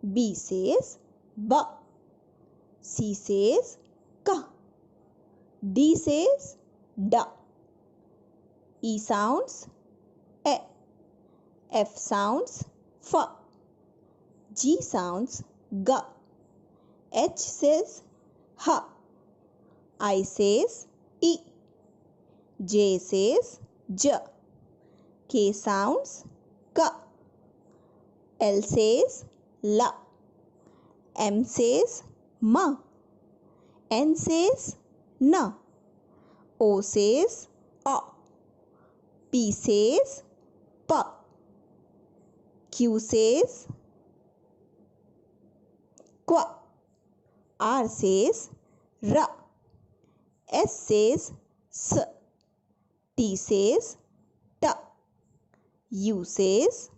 B says B. C says K. D says D. E sounds E. F sounds F. G sounds G. H says H. I says E. J says J. K sounds K. L says L. M says M. N says N. O says O. P says P. Q says Q. R says R. S says S. T says T. U says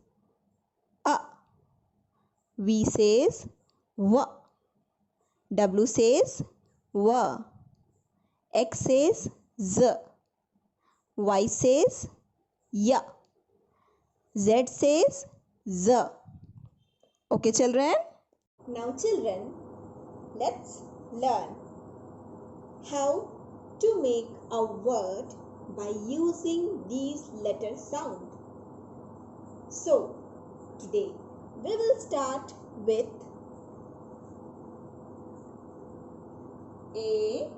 A. V says V. W says W. X says Z. Y says Y. Z says Z. Okay, children? Now, children, let's learn how to make a word by using these letter sound. So, today we will start with A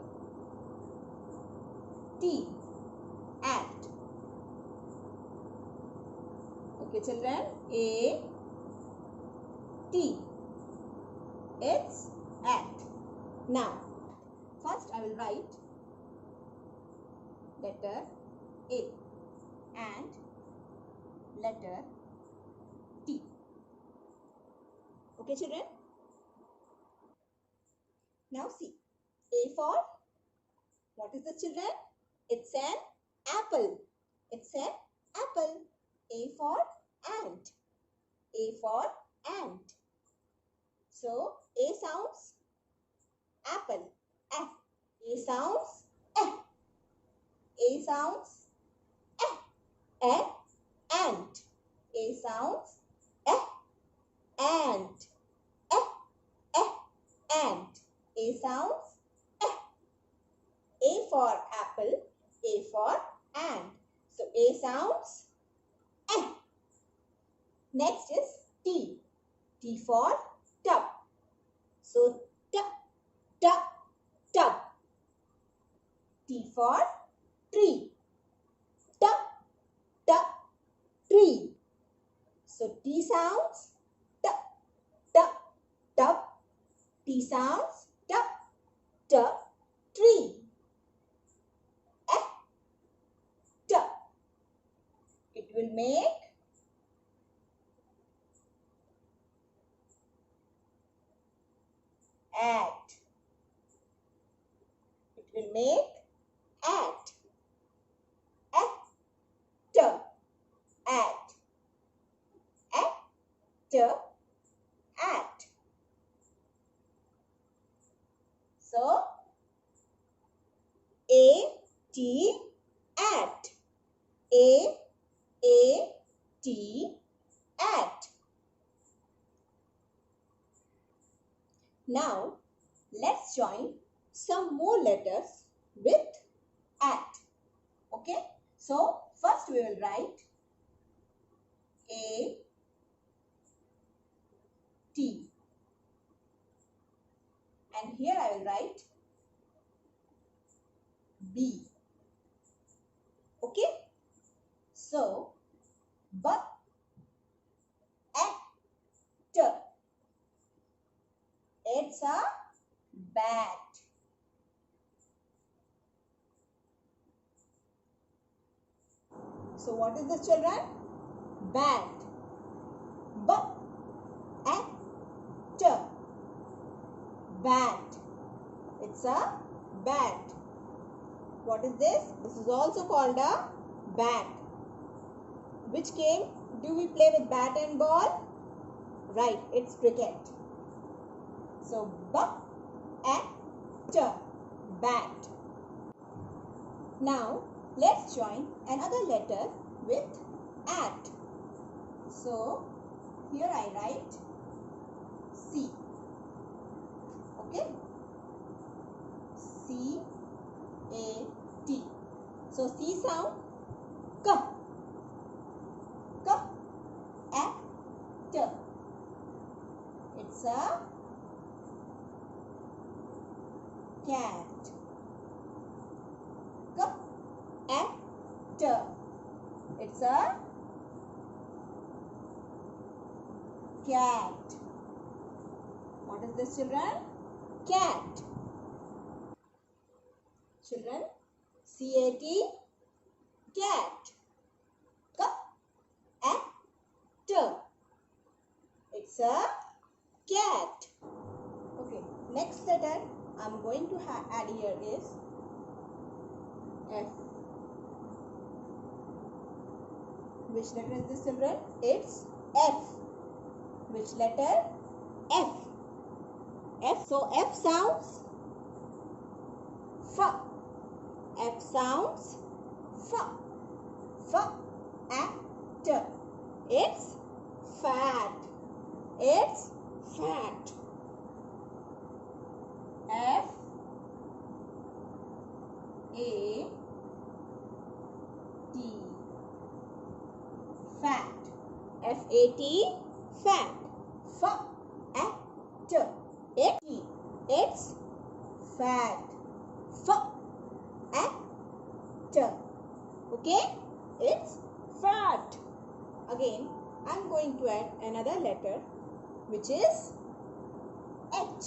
T, at. Okay, children, A T, it's at. Now, first I will write letter A and letter T. Okay, children? Now see, A for, what is the children? It's an apple. It's an apple. A for ant. A for ant. So, A sounds apple. F. A sounds F. A sounds F. F. Ant. A sounds F. Ant. F. F. Ant. A sounds F. A for apple. A for ant. So, A sounds F. Next is T. T for tub. So, tub, tub, tub. T for tree. Tub, tub, tree. So, T sounds tub, tub, tub. T sounds tub, tub, tree. F, tub. It will make at. It will make at. At, at. At. So, A, T, at. A, T, at. Now, let's join some more letters with at. Okay? So, first we will write A, T. And here I will write B. Okay? So, B, at. It's a bat. So, what is this, children? Bat. B, at. Bat. It's a bat. What is this? This is also called a bat. Which game do we play with bat and ball? Right, it's cricket. So, B, at, bat. Now, let's join another letter with at. So, here I write sound. K. K. A. T. It's a cat. K. A. T. It's a cat. What is this, children? Cat. Children, C-A-T, cat. K-A-T. It's a cat. Okay, next letter I'm going to add here is F. Which letter is this, children? It's F. Which letter? F. F. So F sounds F. F sounds F. F. At. It's fat. It's fat. F. A. T. Fat. F-A-T. Fat. F. At. It. It's fat. F. At. Okay? It's fat. Again, I'm going to add another letter, which is H.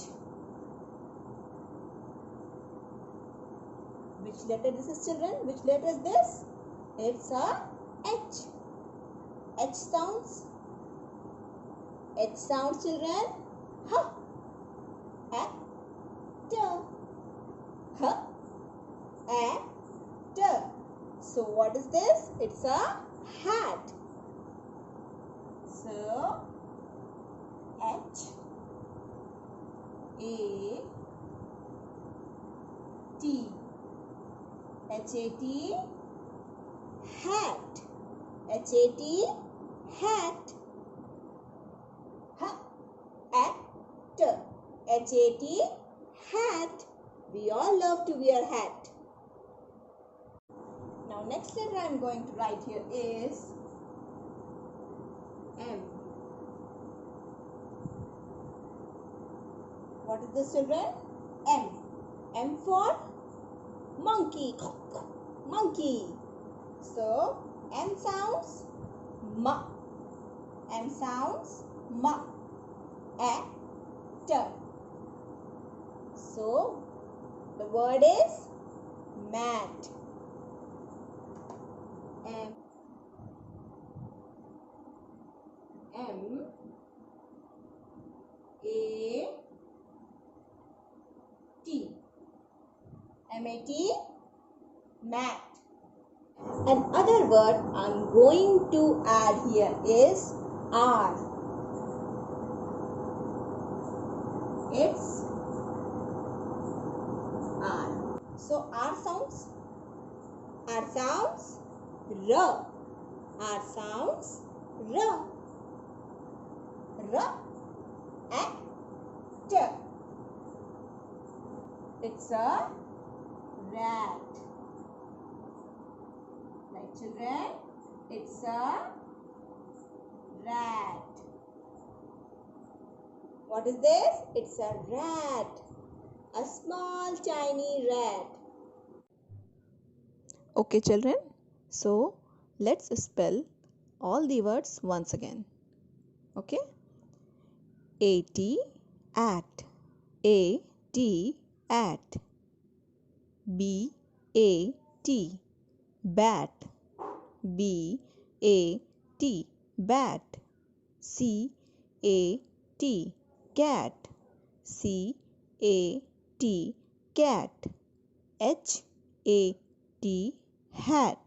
Which letter this is, children? Which letter is this? It's a H. H sounds. H sounds, children. H. At. H. At. So what is this? It's a hat. So H A T. H-A-T, hat. H-A-T, hat. H-A-T, H-A-T, hat. We all love to wear hat. Now next letter I am going to write here is M. What is this, children? M. M for monkey. Monkey. So M sounds M. M sounds M. A. T. So the word is mat. M. M. A. T. M-A-T. Mat. Another word I'm going to add here is R. It's R. So R sounds R. R sounds R. T. It's a rat. Right, children? It's a rat. What is this? It's a rat. A small tiny rat. Okay, children. So let's spell all the words once again. Okay? A-T, at. A-T, at. B-A-T, bat. B-A-T, bat. C-A-T, cat. C-A-T, cat. H-A-T, hat.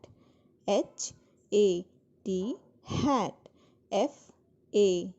H-A-T, hat. F-A-T,